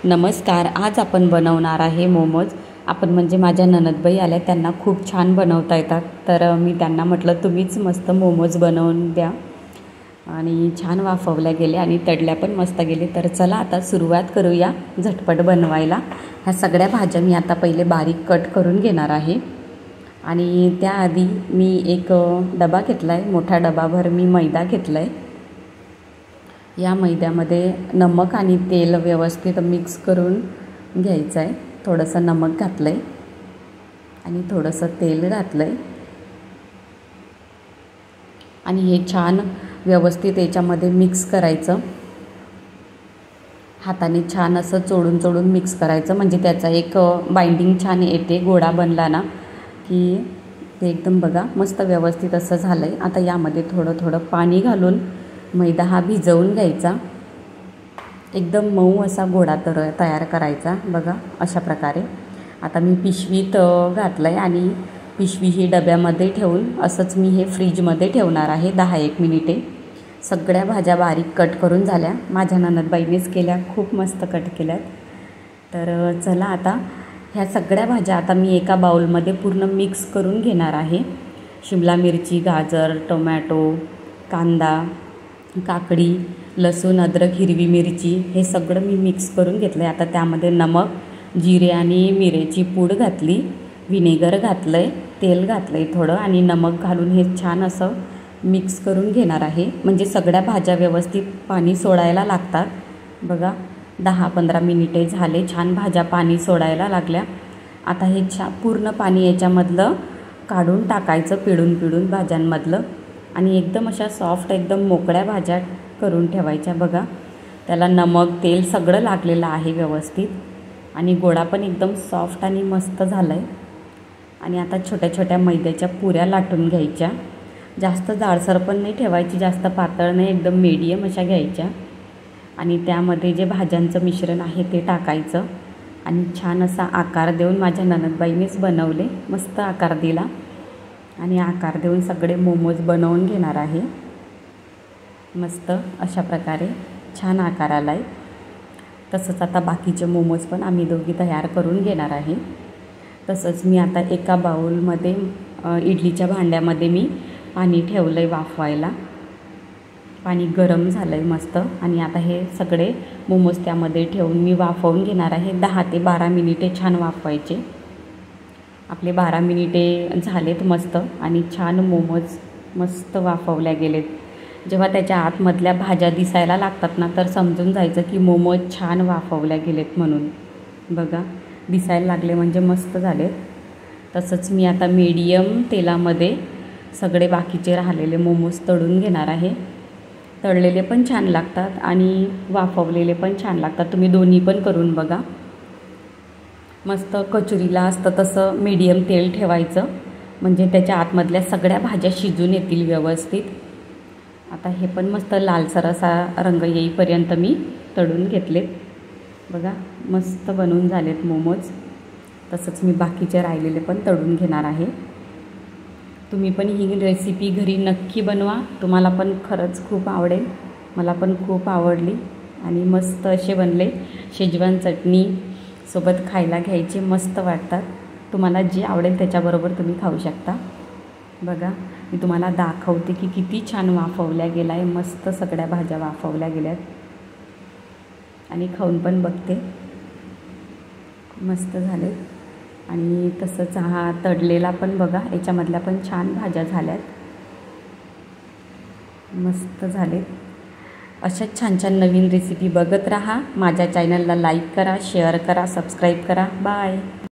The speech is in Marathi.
नमस्कार. आज आपण बनवणार आहे मोमोज. आपण म्हणजे माझ्या नणंदबाई आल्या, त्यांना खूप छान बनवता येतात. तर मी त्यांना म्हटलं तुम्हीच मस्त मोमोज बनवून द्या. आणि छान वाफवल्या गेले आणि तळल्या पण मस्त गेले. तर चला आता सुरुवात करूया झटपट बनवायला. ह्या सगळ्या भाज्या मी आता पहिले बारीक कट करून घेणार आहे. आणि त्याआधी मी एक डबा घेतला आहे, मोठा डबाभर मी मैदा घेतला आहे. या मैद्यामध्ये नमक आणि तेल व्यवस्थित मिक्स करून घ्यायचं आहे. थोडंसं नमक घातलं आहे आणि थोडंसं तेल घातलं आहे आणि हे छान व्यवस्थित याच्यामध्ये मिक्स करायचं. हाताने छान असं चोडून चोडून मिक्स करायचं, म्हणजे त्याचा एक बाइंडिंग छान येते. गोळा बनला ना की ते एकदम बघा मस्त व्यवस्थित असं झालं आहे. आता यामध्ये थोडं थोडं पाणी घालून मैदा हा भिजवून घ्यायचा. एकदम मऊ असा गोळा तयार करायचा बघा अशा प्रकारे. आता मी पिशवीत घातलं आहे आणि पिशवी ही डब्यामध्ये ठेवून असंच मी हे फ्रीजमध्ये ठेवणार आहे 10-1 मिनिटे. सगळ्या भाज्या बारीक कट करून झाल्या. माझ्या नणंदबाईनेच केल्या, खूप मस्त कट केल्यात. तर चला आता ह्या सगळ्या भाज्या आता मी एका बाउलमध्ये पूर्ण मिक्स करून घेणार आहे. शिमला मिरची, गाजर, टोमॅटो, कांदा, काकडी, लसूण, अद्रक, हिरवी मिरची हे सगळं मी मिक्स करून घेतलं आहे. आता त्यामध्ये नमक, जिरे आणि मिरेची पूड घातली, व्हिनेगर घातलं आहे, तेल घातलं आहे थोडं आणि नमक घालून हे छान असं मिक्स करून घेणार आहे. म्हणजे सगळ्या भाज्या व्यवस्थित पाणी सोडायला लागतात. बघा 10-15 मिनिटे झाले, छान भाज्या पाणी सोडायला लागल्या. आता हे पूर्ण पाणी याच्यामधलं काढून टाकायचं, पिळून भाज्यांमधलं. आणि एकदम अशा सॉफ्ट एकदम मोकळ्या भाज्या करून ठेवायच्या. बघा त्याला नमक तेल सगळं लागलेलं आहे व्यवस्थित आणि गोळा पण एकदम सॉफ्ट आणि मस्त झाला आहे. आणि आता छोट्या छोट्या मैद्याच्या पुऱ्या लाटून घ्यायच्या. जास्त जाडसर पण नाही ठेवायची, जास्त पातळ नाही, एकदम मीडियम अशा घ्यायच्या. आणि त्यामध्ये जे भाज्यांचं मिश्रण आहे ते टाकायचं आणि छान असा आकार देऊन, माझ्या नणंदबाईनेच बनवले, मस्त आकार दिला. आणि आकार देऊन सगळे मोमोज बनवून घेणार आहे. मस्त अशा प्रकारे छान आकार आला आहे. तसंच आता बाकीचे मोमोज पण आम्ही दोघी तयार करून घेणार आहे. तसंच मी आता एका बाउलमध्ये इडलीच्या भांड्यामध्ये मी पाणी ठेवलं आहे वाफवायला. पाणी गरम झालं आहे मस्त. आणि आता हे सगळे मोमोज त्यामध्ये ठेवून मी वाफवून घेणार आहे. 10 ते 12 मिनिटे छान वाफवायचे. आपले 12 मिनिटे झालेत मस्त आणि छान मोमोज मस्त वाफवल्या गेलेत. जेव्हा त्याच्या आतमधल्या भाज्या दिसायला लागतात ना तर समजून जायचं की मोमोज छान वाफवल्या गेलेत म्हणून. बघा दिसायला लागले म्हणजे मस्त झालेत. तसंच मी आता मीडियम तेलामध्ये सगळे बाकीचे राहिलेले मोमोज तळून घेणार आहे. तळलेले पण छान लागतात आणि वाफवलेले पण छान लागतात. तुम्ही दोन्ही पण करून बघा. मस्त कचोरीला असतं तसं मीडियम तेल ठेवायचं, म्हणजे त्याच्या आतमधल्या सगळ्या भाज्या शिजून येतील व्यवस्थित. आता हे पण मस्त लालसर असा रंग येईपर्यंत मी तळून घेतलेत. बघा मस्त बनवून झालेत मोमोज. तसंच मी बाकीचे राहिलेले पण तळून घेणार आहे. तुम्ही पण ही रेसिपी घरी नक्की बनवा, तुम्हाला पण खरंच खूप आवडेल. मला पण खूप आवडली आणि मस्त असे बनले. शेजवान चटणी सोबत खायला घ्यायचे, मस्त वाटतात. तुम्हाला जे आवडेल त्याच्याबरोबर तुम्ही खाऊ शकता. बघा मी तुम्हाला दाखवते की किती छान वाफवल्या गेला आहे. मस्त सगळ्या भाज्या वाफवल्या गेल्यात आणि खाऊन पण बघते. मस्त झाले. आणि तसंच हा तळलेला पण बघा, याच्यामधल्या पण छान भाज्या झाल्यात, मस्त झाले. अशाच छान छान नवीन रेसिपी बघत राहा. माझ्या चॅनलला लाईक करा, शेअर करा, सबस्क्राईब करा. बाय.